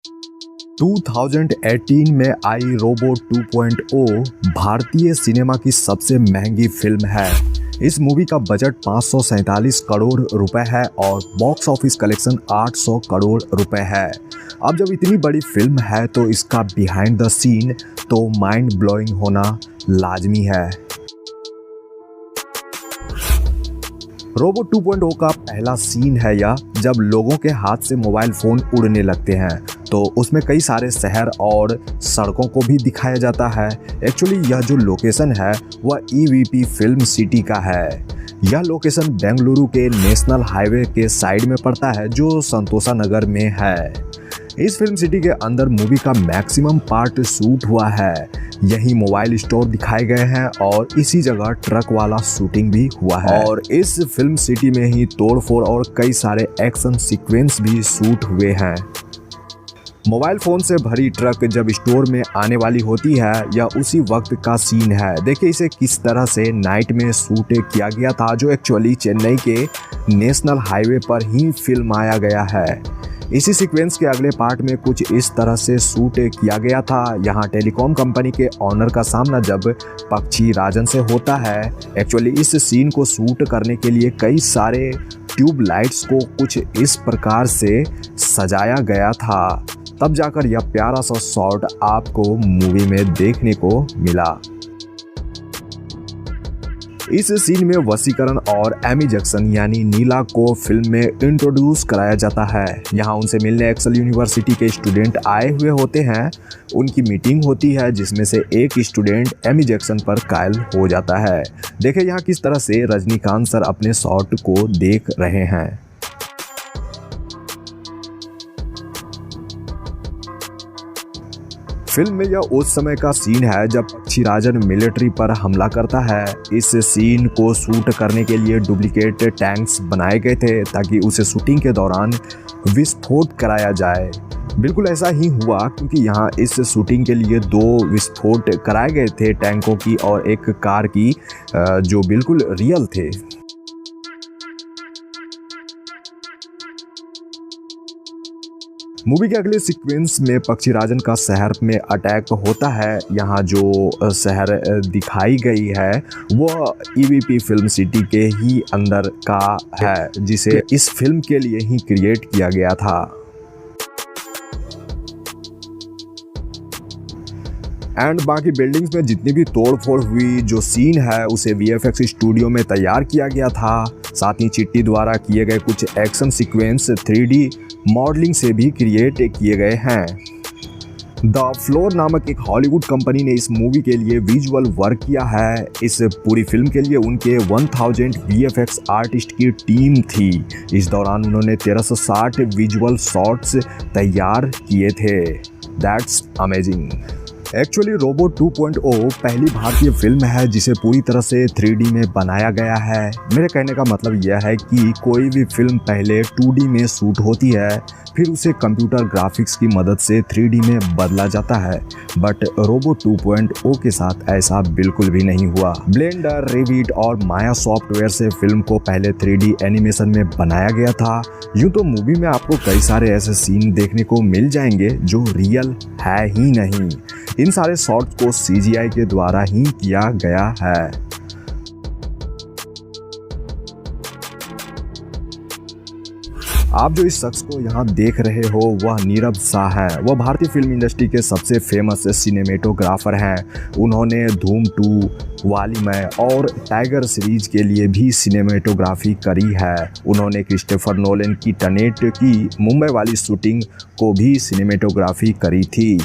2018 में आई रोबो 2.0 भारतीय सिनेमा की सबसे महंगी फिल्म है। इस मूवी का बजट 547 करोड़ रुपए है और बॉक्स ऑफिस कलेक्शन 800 करोड़ रुपए है। अब जब इतनी बड़ी फिल्म है तो इसका बिहाइंड द सीन तो माइंड ब्लोइंग होना लाजमी है। रोबो 2.0 का पहला सीन है यह जब लोगों के हाथ से मोबाइल फ़ोन उड़ने लगते हैं, तो उसमें कई सारे शहर और सड़कों को भी दिखाया जाता है। एक्चुअली यह जो लोकेशन है वह EVP फिल्म सिटी का है। यह लोकेशन बेंगलुरु के नेशनल हाईवे के साइड में पड़ता है जो संतोषा नगर में है। इस फिल्म सिटी के अंदर मूवी का मैक्सिमम पार्ट शूट हुआ है। यही मोबाइल स्टोर दिखाए गए हैं और इसी जगह ट्रक वाला शूटिंग भी हुआ है और इस फिल्म सिटी में ही तोड़फोड़ और कई सारे एक्शन सीक्वेंस भी शूट हुए हैं। मोबाइल फ़ोन से भरी ट्रक जब स्टोर में आने वाली होती है यह उसी वक्त का सीन है। देखिए इसे किस तरह से नाइट में शूट किया गया था, जो एक्चुअली चेन्नई के नेशनल हाईवे पर ही फिल्माया गया है। इसी सीक्वेंस के अगले पार्ट में कुछ इस तरह से शूट किया गया था। यहाँ टेलीकॉम कंपनी के ऑनर का सामना जब पक्षी राजन से होता है। एक्चुअली इस सीन को शूट करने के लिए कई सारे ट्यूब लाइट्स को कुछ इस प्रकार से सजाया गया था, तब जाकर यह प्यारा सा शॉट आपको मूवी में देखने को मिला। इस सीन में वसीकरण और एमी जैक्सन यानी नीला को फिल्म में इंट्रोड्यूस कराया जाता है। यहाँ उनसे मिलने एक्सेल यूनिवर्सिटी के स्टूडेंट आए हुए होते हैं। उनकी मीटिंग होती है जिसमें से एक स्टूडेंट एमी जैक्सन पर कायल हो जाता है। देखिए यहाँ किस तरह से रजनीकांत सर अपने शॉट को देख रहे हैं। फिल्म में यह उस समय का सीन है जब पक्षी राजन मिलिट्री पर हमला करता है। इस सीन को शूट करने के लिए डुप्लीकेट टैंक्स बनाए गए थे ताकि उसे शूटिंग के दौरान विस्फोट कराया जाए। बिल्कुल ऐसा ही हुआ क्योंकि यहाँ इस शूटिंग के लिए 2 विस्फोट कराए गए थे, टैंकों की और एक कार की, जो बिल्कुल रियल थे। मूवी के अगले सीक्वेंस में पक्षी राजन का शहर में अटैक होता है। यहाँ जो शहर दिखाई गई है वो EVP फिल्म सिटी के ही अंदर का है, जिसे इस फिल्म के लिए ही क्रिएट किया गया था। एंड बाकी बिल्डिंग्स में जितनी भी तोड़फोड़ हुई, जो सीन है उसे VFX स्टूडियो में तैयार किया गया था। साथ ही चिट्टी द्वारा किए गए कुछ एक्शन सीक्वेंस 3D मॉडलिंग से भी क्रिएट किए गए हैं। द फ्लोर नामक एक हॉलीवुड कंपनी ने इस मूवी के लिए विजुअल वर्क किया है। इस पूरी फिल्म के लिए उनके 1000 VFX आर्टिस्ट की टीम थी। इस दौरान उन्होंने 1360 विजुअल शॉट्स तैयार किए थे। That's amazing. एक्चुअली रोबो 2.0 पहली भारतीय फिल्म है जिसे पूरी तरह से 3D में बनाया गया है। मेरे कहने का मतलब यह है कि कोई भी फिल्म पहले 2D में शूट होती है, फिर उसे कंप्यूटर ग्राफिक्स की मदद से 3D में बदला जाता है, बट रोबो 2.0 के साथ ऐसा बिल्कुल भी नहीं हुआ। ब्लेंडर, रेविट और माया सॉफ्टवेयर से फिल्म को पहले 3D एनिमेशन में बनाया गया था। यूँ तो मूवी में आपको कई सारे ऐसे सीन देखने को मिल जाएंगे जो रियल है ही नहीं। इन सारे शॉट्स को CGI के द्वारा ही किया गया है। आप जो इस शख्स को यहाँ देख रहे हो वह नीरव शाह है। वह भारतीय फिल्म इंडस्ट्री के सबसे फेमस सिनेमेटोग्राफर हैं। उन्होंने धूम 2, वाली मैं और टाइगर सीरीज के लिए भी सिनेमेटोग्राफी करी है। उन्होंने क्रिस्टोफर नोलन की टेनेट की मुंबई वाली शूटिंग को भी सिनेमेटोग्राफी करी थी।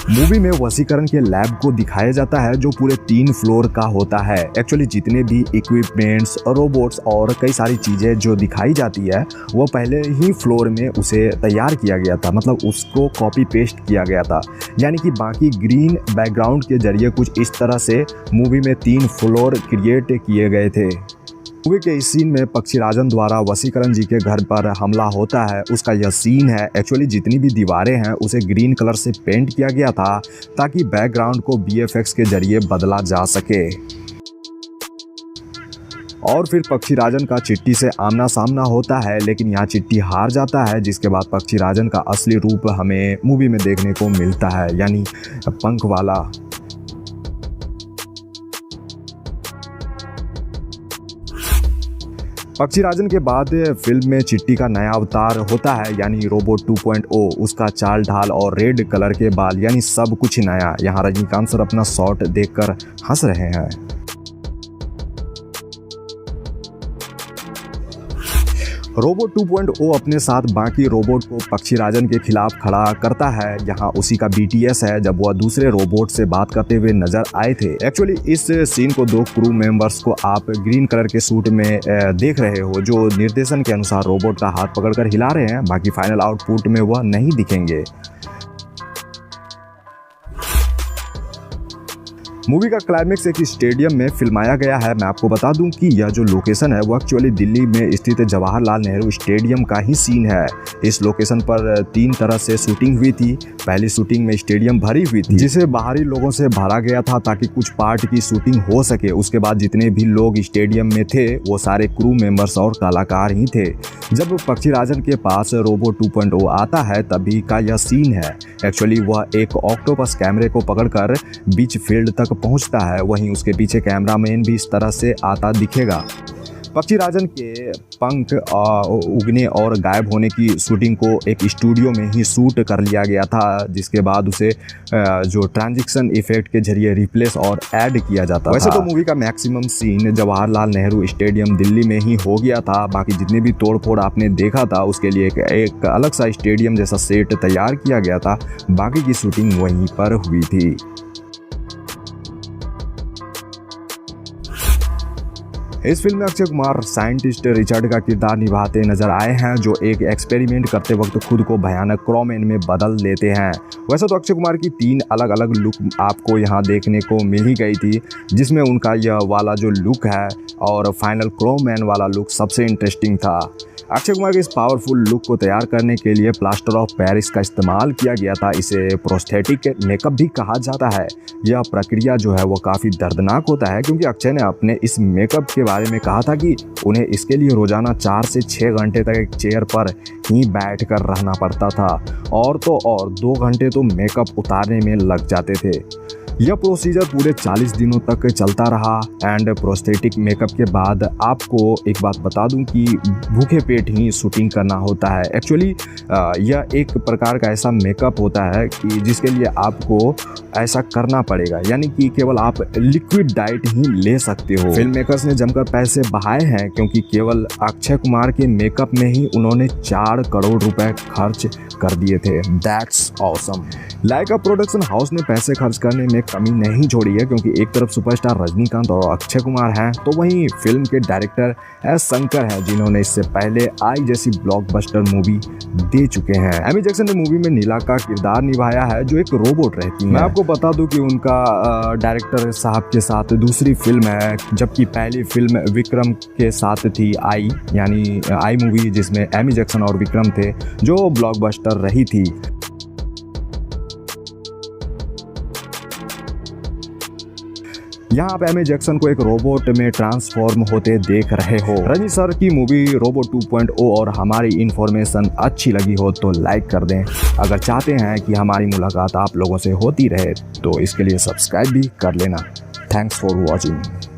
मूवी में वसीकरण के लैब को दिखाया जाता है जो पूरे 3 फ्लोर का होता है। एक्चुअली जितने भी इक्विपमेंट्स, रोबोट्स और कई सारी चीज़ें जो दिखाई जाती है वो पहले ही फ्लोर में उसे तैयार किया गया था, मतलब उसको कॉपी पेस्ट किया गया था। यानी कि बाकी ग्रीन बैकग्राउंड के जरिए कुछ इस तरह से मूवी में 3 फ्लोर क्रिएट किए गए थे। मूवी के इस सीन में पक्षी राजन द्वारा वसीकरण जी के घर पर हमला होता है, उसका यह सीन है। एक्चुअली जितनी भी दीवारें हैं उसे ग्रीन कलर से पेंट किया गया था ताकि बैकग्राउंड को VFX के जरिए बदला जा सके। और फिर पक्षीराजन का चिट्टी से आमना सामना होता है, लेकिन यहाँ चिट्टी हार जाता है, जिसके बाद पक्षीराजन का असली रूप हमें मूवी में देखने को मिलता है, यानी पंख वाला। पक्षीराजन के बाद फिल्म में चिट्टी का नया अवतार होता है, यानी रोबोट 2.0। उसका चाल ढाल और रेड कलर के बाल, यानी सब कुछ नया। यहाँ रजनीकांत सर अपना शॉट देखकर हंस रहे हैं। रोबोट 2.0 अपने साथ बाकी रोबोट को पक्षीराजन के खिलाफ खड़ा करता है। यहाँ उसी का BTS है जब वह दूसरे रोबोट से बात करते हुए नजर आए थे। एक्चुअली इस सीन को दो क्रू मेंबर्स को आप ग्रीन कलर के सूट में देख रहे हो, जो निर्देशन के अनुसार रोबोट का हाथ पकड़कर हिला रहे हैं। बाकी फाइनल आउटपुट में वह नहीं दिखेंगे। मूवी का क्लाइमेक्स एक स्टेडियम में फिल्माया गया है। मैं आपको बता दूं कि यह जो लोकेशन है वो एक्चुअली दिल्ली में स्थित जवाहरलाल नेहरू स्टेडियम का ही सीन है। इस लोकेशन पर 3 तरह से शूटिंग हुई थी। पहली शूटिंग में स्टेडियम भरी हुई थी, जिसे बाहरी लोगों से भरा गया था ताकि कुछ पार्ट की शूटिंग हो सके। उसके बाद जितने भी लोग स्टेडियम में थे वो सारे क्रू मेंबर्स और कलाकार ही थे। जब पक्षीराजन के पास रोबोट 2.0 आता है तभी का यह सीन है। एक्चुअली वह एक ऑक्टोपस कैमरे को पकड़कर बीच फील्ड तक पहुंचता है, वहीं उसके पीछे कैमरामैन भी इस तरह से आता दिखेगा। पक्षीराजन के पंख उगने और गायब होने की शूटिंग को एक स्टूडियो में ही शूट कर लिया गया था, जिसके बाद उसे जो ट्रांजिशन इफेक्ट के जरिए रिप्लेस और ऐड किया जाता था। वैसे तो मूवी का maximum scene Jawaharlal Nehru stadium Delhi में ही हो गया था। बाकी जितने भी तोड़फोड़ आपने देखा था उसके लिए एक अलग सा स्टेडियम जैसा सेट तैयार किया गया था। बाकी की शूटिंग वहीं पर हुई थी। इस फिल्म में अक्षय कुमार साइंटिस्ट रिचर्ड का किरदार निभाते नजर आए हैं, जो एक एक्सपेरिमेंट करते वक्त खुद को भयानक क्रोमैन में बदल लेते हैं। वैसे तो अक्षय कुमार की 3 अलग अलग लुक आपको यहाँ देखने को मिल ही गई थी, जिसमें उनका यह वाला जो लुक है और फाइनल क्रोमैन वाला लुक सबसे इंटरेस्टिंग था। अक्षय कुमार के इस पावरफुल लुक को तैयार करने के लिए प्लास्टर ऑफ पेरिस का इस्तेमाल किया गया था। इसे प्रोस्थेटिक मेकअप भी कहा जाता है। यह प्रक्रिया जो है वो काफ़ी दर्दनाक होता है, क्योंकि अक्षय ने अपने इस मेकअप के बारे में कहा था कि उन्हें इसके लिए रोजाना 4 से 6 घंटे तक एक चेयर पर ही बैठ कर रहना पड़ता था, और तो और 2 घंटे तो मेकअप उतारने में लग जाते थे। यह प्रोसीजर पूरे 40 दिनों तक चलता रहा। एंड प्रोस्थेटिक मेकअप के बाद आपको एक बात बता दूं कि भूखे पेट ही शूटिंग करना होता है। एक्चुअली यह एक प्रकार का ऐसा मेकअप होता है कि जिसके लिए आपको ऐसा करना पड़ेगा, यानी कि केवल आप लिक्विड डाइट ही ले सकते हो। फिल्म मेकर्स ने जमकर पैसे बहाए हैं, क्योंकि केवल अक्षय कुमार के मेकअप में ही उन्होंने 4 करोड़ रुपए खर्च कर दिए थे। That's awesome. Lyca production house ने पैसे खर्च करने में कमी नहीं छोड़ी है, क्योंकि एक तरफ सुपरस्टार रजनीकांत और अक्षय कुमार हैं, तो वहीं फिल्म के डायरेक्टर एस शंकर हैं, जिन्होंने इससे पहले आई जैसी ब्लॉकबस्टर मूवी दे चुके हैं। एमी जैक्सन ने मूवी में नीला का किरदार निभाया है, जो एक रोबोट रहती है। मैं आपको बता दूं कि उनका डायरेक्टर साहब के साथ दूसरी फिल्म है, जबकि पहली फिल्म विक्रम के साथ थी आई, यानी आई मूवी, जिसमें एमी जैक्सन और विक्रम थे, जो ब्लॉकबस्टर रही थी। यहाँ आप एमी जैक्सन को एक रोबोट में ट्रांसफॉर्म होते देख रहे हो। रजनी सर की मूवी रोबोट 2.0 और हमारी इन्फॉर्मेशन अच्छी लगी हो तो लाइक कर दें। अगर चाहते हैं कि हमारी मुलाकात आप लोगों से होती रहे तो इसके लिए सब्सक्राइब भी कर लेना। Thanks for watching.